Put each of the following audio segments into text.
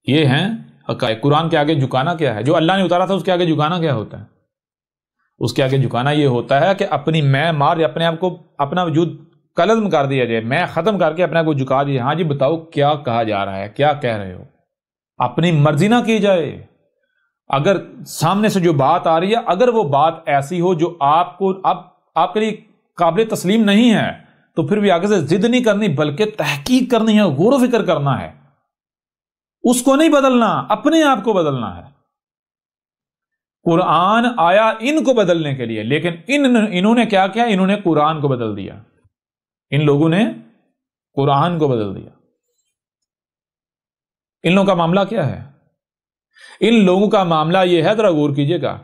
یہ ہیں حقائق. قرآن کے آگے جھکانا کیا ہے؟ جو اللہ نے اتارا تھا اس کے آگے جھکانا کیا ہوتا ہے؟ اس کے آگے جھکانا یہ ہوتا ہے کہ اپنی میں مار اپنے آپ کو اپنا وجود قلم کر دیا جائے، میں ختم کر کے اپنے آپ کو جھکا دیا. ہاں جی بتاؤ کیا کہا جا رہا ہے، کیا کہہ رہے ہو؟ اپنی مرضی نہ کی جائے. اگر سامنے سے جو بات آ رہی ہے اگر وہ بات ایسی ہو جو آپ کو آپ کے لیے قابل تسلیم نہیں ہے تو پھر بھی آگے سے ضد نہیں کرنی بلکہ تحقیق کرنی ہے، غور و فکر کرنا ہے. اس کو نہیں بدلنا، اپنے آپ کو بدلنا ہے. قرآن آیا ان کو بدلنے کے لیے، لیکن انہوں نے کیا کیا؟ انہوں نے قرآن کو بدل دیا. ان لوگوں نے قرآن کو بدل دیا. ان لوگوں کا معاملہ کیا ہے؟ ان لوگوں کا معاملہ یہ ہے، ذرا غور کیجئے گا.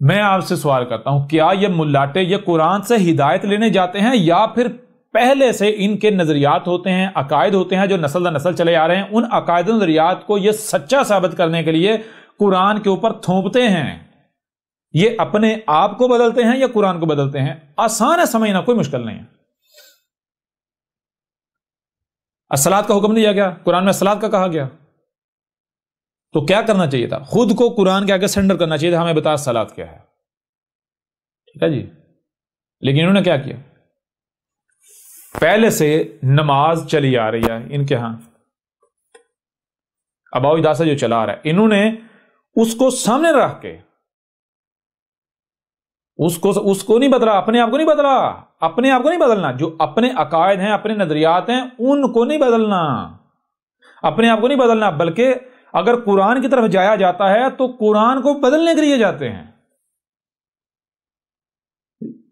میں آپ سے سوال کرتا ہوں، کیا یہ ملاٹے یہ قرآن سے ہدایت لینے جاتے ہیں یا پھر پہلے سے ان کے نظریات ہوتے ہیں، عقائد ہوتے ہیں جو نسل در نسل چلے آ رہے ہیں، ان عقائد و نظریات کو یہ سچا ثابت کرنے کے لیے قرآن کے اوپر تھوپتے ہیں؟ یہ اپنے آپ کو بدلتے ہیں یا قرآن کو بدلتے ہیں؟ آسان ہے سمجھنا، کوئی مشکل نہیں ہے. الصلاۃ کا حکم دیا گیا، قرآن میں الصلاۃ کا کہا گیا، تو کیا کرنا چاہیے تھا؟ خود کو قرآن کے آگے سرنڈر کرنا چاہیے تھا، ہمیں بتا الصلاۃ کیا ہے. ٹھیک ہے جی. لیکن انہوں نے کیا کیا؟ پہلے سے نماز چلی آ رہی ہے ان کے ہاں، اباؤ اجداد سے جو چلا آ رہا ہے، انہوں نے اس کو سامنے رکھ کے اس کو نہیں بدلا، اپنے آپ کو نہیں بدلا. اپنے آپ کو نہیں بدلنا، جو اپنے عقائد ہیں، اپنے نظریات ہیں، ان کو نہیں بدلنا، اپنے آپ کو نہیں بدلنا. بلکہ اگر قرآن کی طرف جایا جاتا ہے تو قرآن کو بدلنے کے لیے جاتے ہیں.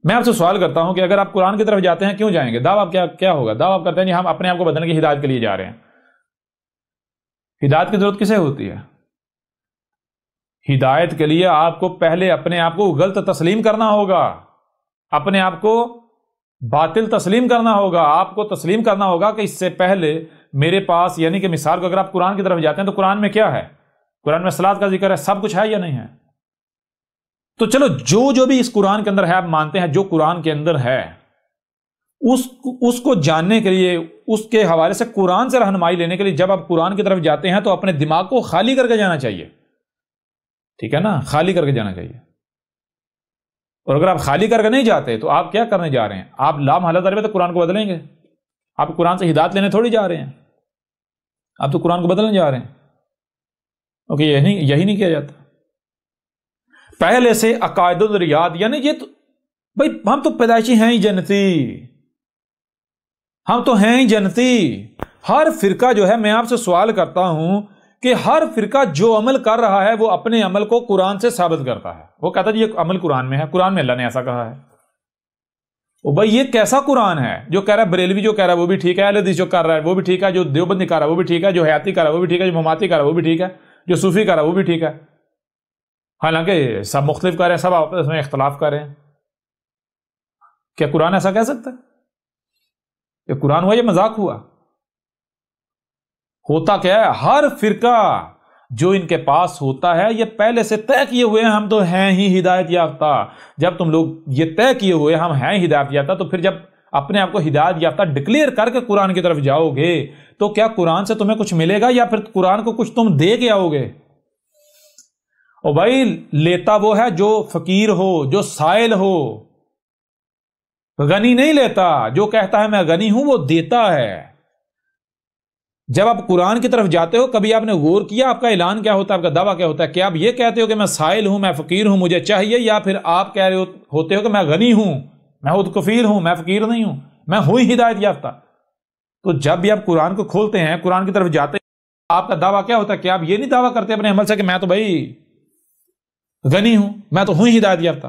میں آپ سے سوال کرتا ہوں کہ اگر آپ قرآن کی طرف جاتے ہیں کیوں جائیں گے؟ دعویٰ کیا ہوگا؟ دعویٰ کرتے ہیں کہ ہم اپنے آپ کو بدلنے کی ہدایت کے لیے جا رہے ہیں. ہدایت کی ضرورت کسے ہوتی ہے؟ ہدایت کے لیے آپ کو پہلے اپنے آپ کو غلط تسلیم کرنا ہوگا، اپنے آپ کو باطل تسلیم کرنا ہوگا. آپ کو تسلیم کرنا ہوگا کہ اس سے پہلے میرے پاس، یعنی کہ مثال کو اگر آپ قرآن کی طرف جاتے ہیں تو قرآن میں کیا ہے؟ قرآن میں صلاۃ کا ذکر ہے، سب کچھ ہے یا نہیں ہے؟ تو چلو جو بھی اس قرآن کے اندر ہے آپ مانتے ہیں، جو قرآن کے اندر ہے اس کو جاننے کے لیے، اس کے حوالے سے قرآن سے رہنمائی لینے کے لیے جب آپ قرآن کی طرف جاتے ہیں تو اپنے دماغ کو خالی کر کے جانا چاہیے. ٹھیک ہے نا، خالی کر کے جانا چاہیے. اور اگر آپ خالی کر کے نہیں جاتے تو آپ کیا کرنے جا رہے ہیں؟ آپ لامحالہ طور پہ تو قرآن کو بدلیں گے. آپ قرآن سے ہدایت لینے تھوڑی جا رہے ہیں، آپ تو قرآن کو بدلنے جا رہے ہیں. اوکے، یہی نہیں کیا جاتا. پہلے سے عقائد و نظریات، یعنی یہ تو بھائی ہم تو پیدائشی ہیں ہی جنتی، ہم تو ہیں ہی جنتی. ہر فرقہ جو ہے، میں آپ سے سوال کرتا ہوں کہ ہر فرقہ جو عمل کر رہا ہے وہ اپنے عمل کو قرآن سے ثابت کرتا ہے. وہ کہتا ہے جی یہ عمل قرآن میں ہے، قرآن میں اللہ نے ایسا کہا ہے. وہ بھائی یہ کیسا قرآن ہے جو کہہ رہا ہے بریلوی جو کہہ رہا ہے وہ بھی ٹھیک ہے، اہل حدیث جو کر رہا ہے وہ بھی ٹھیک ہے، جو دیوبندی کر رہا ہے وہ بھی ٹھیک ہے، جو حیاتی کر رہا ہے وہ بھی ٹھیک ہے، جو مماتی کر رہا ہے وہ بھی ٹھیک ہے، جو صوفی کر رہا ہے وہ بھی ٹھیک ہے. حالانکہ سب مختلف کر رہے ہیں، سب آپس میں اختلاف کر رہے ہیں. کیا قرآن ایسا کہہ سکتا ہے؟ یہ قرآن ہوا یہ مذاق ہوا؟ ہوتا کیا ہے؟ ہر فرقہ جو ان کے پاس ہوتا ہے یہ پہلے سے طے کیے ہوئے ہیں، ہم تو ہیں ہی ہدایت یافتہ. جب تم لوگ یہ طے کیے ہوئے ہم ہیں ہدایت یافتہ، تو پھر جب اپنے آپ کو ہدایت یافتہ ڈکلیئر کر کے قرآن کی طرف جاؤ گے تو کیا قرآن سے تمہیں کچھ ملے گا یا پھر قرآن کو کچھ تم دے کے آؤ گے؟ اور بھائی لیتا وہ ہے جو فقیر ہو، جو سائل ہو. غنی نہیں لیتا، جو کہتا ہے میں غنی ہوں وہ دیتا ہے. جب آپ قرآن کی طرف جاتے ہو کبھی آپ نے غور کیا آپ کا اعلان کیا ہوتا ہے، آپ کا دعویٰ کیا ہوتا ہے؟ کیا آپ یہ کہتے ہو کہ میں سائل ہوں، میں فقیر ہوں، مجھے چاہیے، یا پھر آپ کہہ رہے ہوتے ہو کہ میں غنی ہوں، میں خود کفیل ہوں، میں فقیر نہیں ہوں، میں ہوں ہی ہدایت یافتہ؟ تو جب بھی آپ قرآن کو کھولتے ہیں، قرآن کی طرف جاتے ہیں، آپ کا دعویٰ کیا ہوتا ہے؟ کہ آپ یہ نہیں دعویٰ کرتے اپنے عمل سے کہ میں تو بھائی غنی ہوں، میں تو ہوں ہی ہدایت یافتہ.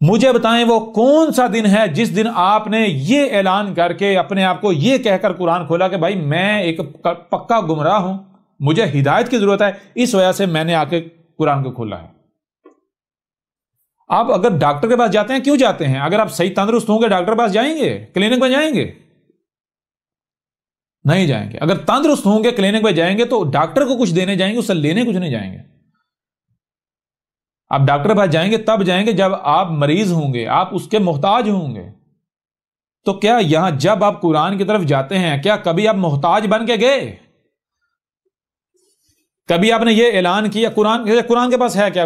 مجھے بتائیں وہ کون سا دن ہے جس دن آپ نے یہ اعلان کر کے اپنے آپ کو یہ کہہ کر قرآن کھولا کہ بھائی میں ایک پکا گمراہ ہوں، مجھے ہدایت کی ضرورت ہے، اس وجہ سے میں نے آ کے قرآن کو کھولا ہے. آپ اگر ڈاکٹر کے پاس جاتے ہیں کیوں جاتے ہیں؟ اگر آپ صحیح تندرست ہوں گے ڈاکٹر کے پاس جائیں گے، کلینک پہ جائیں گے؟ نہیں جائیں گے. اگر تندرست ہوں گے کلینک پہ جائیں گے تو ڈاکٹر کو کچھ دینے جائیں گے، اس سے لینے کچھ نہیں جائیں گے. آپ ڈاکٹر کے پاس جائیں گے تب جائیں گے جب آپ مریض ہوں گے، آپ اس کے محتاج ہوں گے. تو کیا یہاں جب آپ قرآن کی طرف جاتے ہیں کیا کبھی آپ محتاج بن کے گئے؟ کبھی آپ نے یہ اعلان کیا قرآن کے پاس ہے کیا؟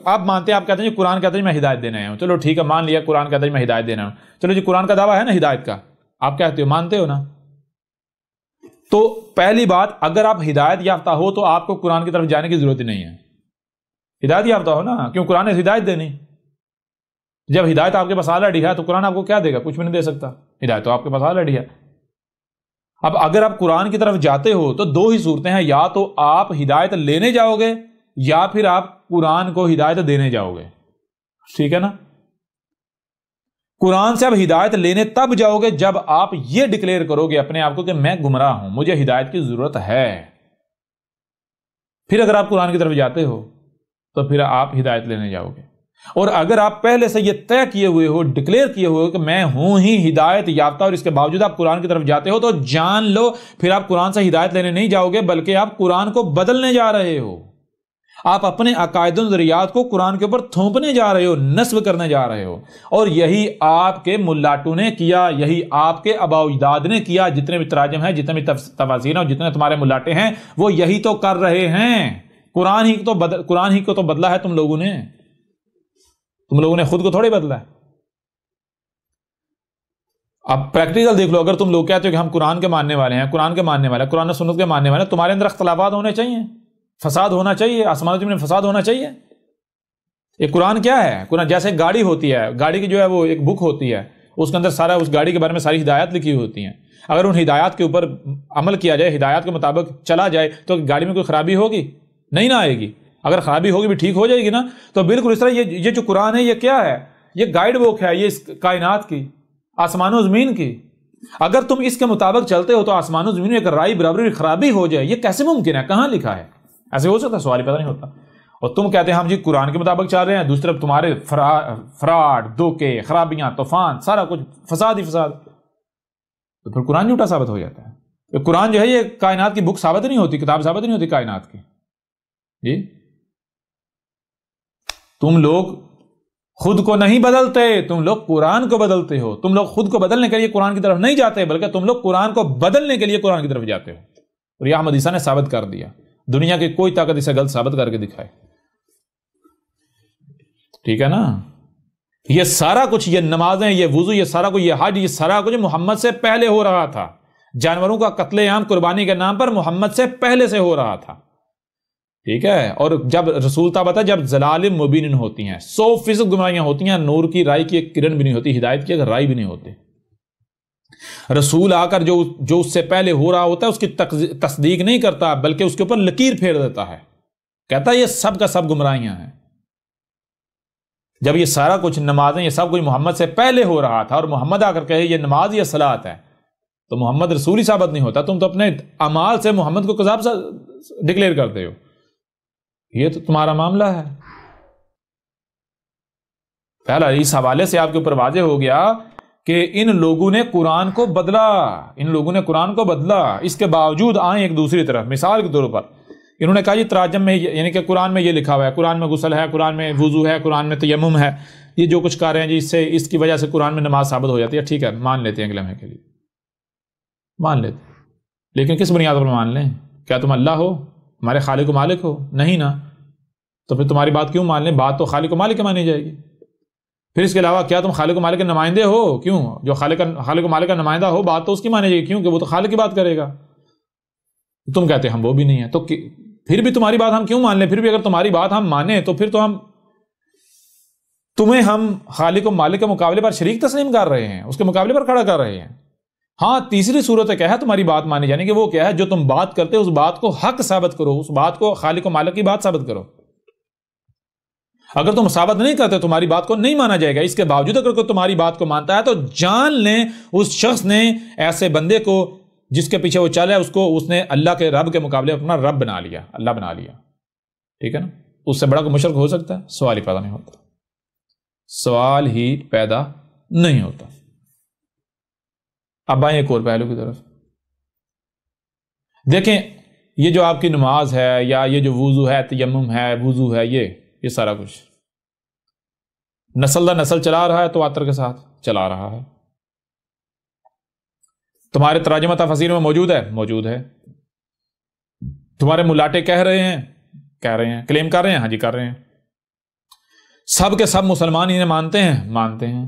آپ مانتے ہیں، آپ کہتے ہیں جی قرآن کہتا ہے میں ہدایت دینے آیا ہوں، چلو ٹھیک ہے مان لیا قرآن کہتا ہے میں ہدایت دینا ہوں، چلو جی قرآن کا دعویٰ ہے نا ہدایت کا، آپ کہتے ہو مانتے ہو نا؟ تو پہلی بات، اگر آپ ہدایت یافتہ ہو تو آپ کو قرآن کی طرف جانے کی ضرورت ہی نہیں ہے، ہدایت یافتہ ہو نا، کیوں قرآن نے ہدایت دینی، جب ہدایت آپ کے پاس آلریڈی ہے تو قرآن آپ کو کیا دے گا؟ کچھ بھی نہیں دے سکتا، ہدایت تو آپ کے پاس آلریڈی ہے۔ اب اگر آپ قرآن کی طرف جاتے ہو تو دو ہی صورتیں ہیں، یا تو آپ ہدایت لینے جاؤ گے یا پھر آپ قرآن کو ہدایت دینے جاؤ گے، ٹھیک ہے نا؟ قرآن سے اب ہدایت لینے تب جاؤ گے جب آپ یہ ڈکلیئر کرو گے اپنے آپ کو کہ میں گمراہ ہوں، مجھے ہدایت کی ضرورت ہے، پھر اگر آپ قرآن کی طرف جاتے ہو تو پھر آپ ہدایت لینے جاؤ گے۔ اور اگر آپ پہلے سے یہ طے کیے ہوئے ہو، ڈکلیئر کیے ہوئے ہو کہ میں ہوں ہی ہدایت یافتہ، اور اس کے باوجود آپ قرآن کی طرف جاتے ہو، تو جان لو پھر آپ قرآن سے ہدایت لینے نہیں جاؤ گے بلکہ آپ قرآن کو بدلنے جا رہے ہو، آپ اپنے عقائد و نظریات کو قرآن کے اوپر تھوپنے جا رہے ہو، نسب کرنے جا رہے ہو، اور یہی آپ کے ملاٹوں نے کیا، یہی آپ کے آباء و اجداد نے کیا، جتنے بھی تراجم ہیں، جتنے بھی تفاسیر ہیں اور جتنے تمہارے ملاٹے ہیں وہ یہی تو کر رہے ہیں۔ قرآن ہی کو تو بدلا ہے تم لوگوں نے خود کو تھوڑے بدلا ہے۔ اب پریکٹیکل دیکھ لو، اگر تم لوگ کہتے ہو کہ ہم قرآن کے ماننے والے ہیں، قرآن کے ماننے والے ہیں، قرآن و سنت کے ماننے والے ہیں، تمہارے اندر اختلافات ہونے چاہیے، فساد ہونا چاہیے، آسمان و زمین میں فساد ہونا چاہیے۔ یہ قرآن کیا ہے؟ قرآن جیسے گاڑی ہوتی ہے، گاڑی کی جو ہے وہ ایک بک ہوتی ہے، اس کے اندر سارا اس گاڑی کے بارے میں ساری ہدایات لکھی ہوتی ہیں، اگر ان ہدایات کے اوپر عمل کیا جائے، ہدایات کے مطابق چلا جائے تو گاڑی میں کوئی خرابی ہوگی؟ نہیں نہ آئے گی، اگر خرابی ہوگی بھی ٹھیک ہو جائے گی نا۔ تو بالکل اس طرح یہ جو قرآن ہے یہ کیا ہے؟ یہ گائیڈ بک ہے، یہ اس کائنات کی، آسمان و زمین کی۔ اگر تم اس کے مطابق چلتے ہو تو آسمان و زمین میں ایک رائی برابری خرابی ہو جائے، یہ کیسے ممکن ہے؟ کہاں لکھا ہے؟ ایسے ہو سکتا ہے؟ سوال ہی پیدا نہیں ہوتا۔ اور تم کہتے ہیں ہم جی قرآن کے مطابق چل رہے ہیں، دوسری طرف تمہارے فراڈ، دھوکے، خرابیاں، طوفان، سارا کچھ فساد ہی فساد، تو پھر قرآن جھوٹا ثابت ہو جاتا ہے۔ یہ قرآن جو ہے یہ کائنات کی بک ثابت نہیں ہوتی، کتاب ثابت نہیں ہوتی کائنات کی۔ جی تم لوگ خود کو نہیں بدلتے، تم لوگ قرآن کو بدلتے ہو، تم لوگ خود کو بدلنے کے لیے قرآن کی طرف نہیں جاتے بلکہ تم لوگ قرآن کو بدلنے کے لیے قرآن کی طرف جاتے ہو، اور یہ احمد عیسیٰ نے ثابت کر دیا، دنیا کی کوئی طاقت اسے غلط ثابت کر کے دکھائے، ٹھیک ہے نا؟ یہ سارا کچھ، یہ نمازیں، یہ وضو، یہ سارا کچھ، یہ حج، یہ سارا کچھ محمد سے پہلے ہو رہا تھا، جانوروں کا قتل عام قربانی کے نام پر محمد سے پہلے سے ہو رہا تھا، ٹھیک ہے؟ اور جب رسول تھا بتا، جب ضلال مبین ہوتی ہیں، 100% گمراہیاں ہوتی ہیں، نور کی رائی کی ایک کرن بھی نہیں ہوتی، ہدایت کی ایک رائی بھی نہیں ہوتی، رسول آ کر جو اس سے پہلے ہو رہا ہوتا ہے اس کی تصدیق نہیں کرتا بلکہ اس کے اوپر لکیر پھیر دیتا ہے، کہتا ہے یہ سب کا سب گمراہیاں ہیں، جب یہ سارا کچھ نمازیں، یہ سب کچھ محمد سے پہلے ہو رہا تھا، اور محمد آ کر کہے یہ نماز یا صلاۃ ہے، تو محمد رسول ہی ثابت نہیں ہوتا، تم تو اپنے اعمال سے محمد کو کذاب ڈکلیئر کرتے ہو، یہ تو تمہارا معاملہ ہے۔ پہلا اس حوالے سے آپ کے اوپر واضح ہو گیا کہ ان لوگوں نے قرآن کو بدلا، ان لوگوں نے قرآن کو بدلا، اس کے باوجود آئیں ایک دوسری طرف۔ مثال کے طور پر انہوں نے کہا یہ تراجم میں، یعنی کہ قرآن میں یہ لکھا ہوا ہے، قرآن میں غسل ہے، قرآن میں وضو ہے، قرآن میں تیمم ہے، یہ جو کچھ کر رہے ہیں جی اس کی وجہ سے قرآن میں نماز ثابت ہو جاتی ہے، ٹھیک ہے مان لیتے ہیں اگلے لمحے کے لیے، مان لیتے، لیکن کس بنیاد پر مان لیں؟ کیا تم اللہ ہو، ہمارے خالق و مالک ہو؟ نہیں نا، تو پھر تمہاری بات کیوں مان لیں؟ بات تو خالق و مالک کی مانی جائے گی۔ پھر اس کے علاوہ کیا تم خالق و مالک کے نمائندے ہو؟ کیوں؟ جو خالق و مالک کا نمائندہ ہو بات تو اس کی مانی جائے گی، کیوں کہ وہ تو خالق کی بات کرے گا، تم کہتے ہیں ہم وہ بھی نہیں ہیں، تو پھر بھی تمہاری بات ہم کیوں مان لیں؟ پھر بھی اگر تمہاری بات ہم مانیں تو پھر تو تمہیں ہم خالق و مالک کے مقابلے پر شریک تسلیم کر رہے ہیں، اس کے مقابلے پر کھڑا کر رہے ہیں۔ ہاں تیسری صورت کیا ہے تمہاری بات مانی جانے کی؟ وہ کیا ہے؟ جو تم بات کرتے ہو اس بات کو حق ثابت کرو، اس بات کو خالق و مالک کی بات ثابت کرو۔ اگر تم ثابت نہیں کرتے تمہاری بات کو نہیں مانا جائے گا، اس کے باوجود اگر کوئی تمہاری بات کو مانتا ہے تو جان لیں اس شخص نے ایسے بندے کو جس کے پیچھے وہ چل ہے اس نے اللہ کے رب کے مقابلے اپنا رب بنا لیا، اللہ بنا لیا، ٹھیک ہے نا؟ اس سے بڑا کوئی مشرک ہو سکتا ہے؟ سوال ہی پیدا نہیں ہوتا، سوال ہی پیدا نہیں ہوتا۔ اب آئیں ایک اور پہلو کی طرف، دیکھیں یہ جو آپ کی نماز ہے یا یہ جو وضو ہے، تیمم ہے، وضو ہے، یہ سارا کچھ نسل در نسل چلا رہا ہے تواتر کے ساتھ چلا رہا ہے، تمہارے تراجمہ تفاسیر میں موجود ہے، تمہارے ملاٹے کہہ رہے ہیں کہہ رہے ہیں، کلیم کر رہے ہیں، ہاں جی کر رہے ہیں، سب کے سب مسلمان انہیں مانتے ہیں،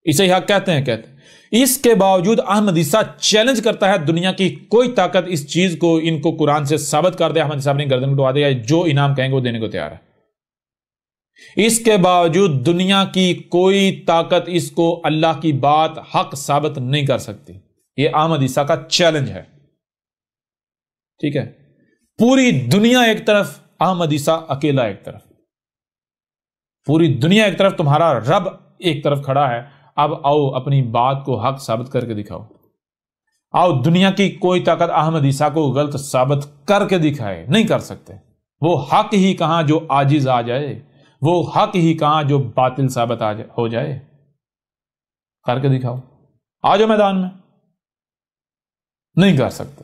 اسے حق کہتے ہیں۔ اس کے باوجود احمد عیسیٰ چیلنج کرتا ہے دنیا کی کوئی طاقت اس چیز کو ان کو قرآن سے ثابت کر دے، احمد عیسیٰ اپنی گردن کٹوا دے، یا جو انعام کہیں گے وہ دینے کو تیار ہے۔ اس کے باوجود دنیا کی کوئی طاقت اس کو اللہ کی بات حق ثابت نہیں کر سکتی۔ یہ احمد عیسیٰ کا چیلنج ہے، ٹھیک ہے؟ پوری دنیا ایک طرف، احمد عیسیٰ اکیلا ایک طرف، پوری دنیا ایک طرف، تمہارا رب ایک طرف کھڑا ہے۔ اب آؤ اپنی بات کو حق ثابت کر کے دکھاؤ، آؤ دنیا کی کوئی طاقت احمد عیسیٰ کو غلط ثابت کر کے دکھائے، نہیں کر سکتے۔ وہ حق ہی کہاں جو عاجز آ جائے، وہ حق ہی کہاں جو باطل ثابت ہو جائے، کر کے دکھاؤ، آ جاؤ میدان میں، نہیں کر سکتے۔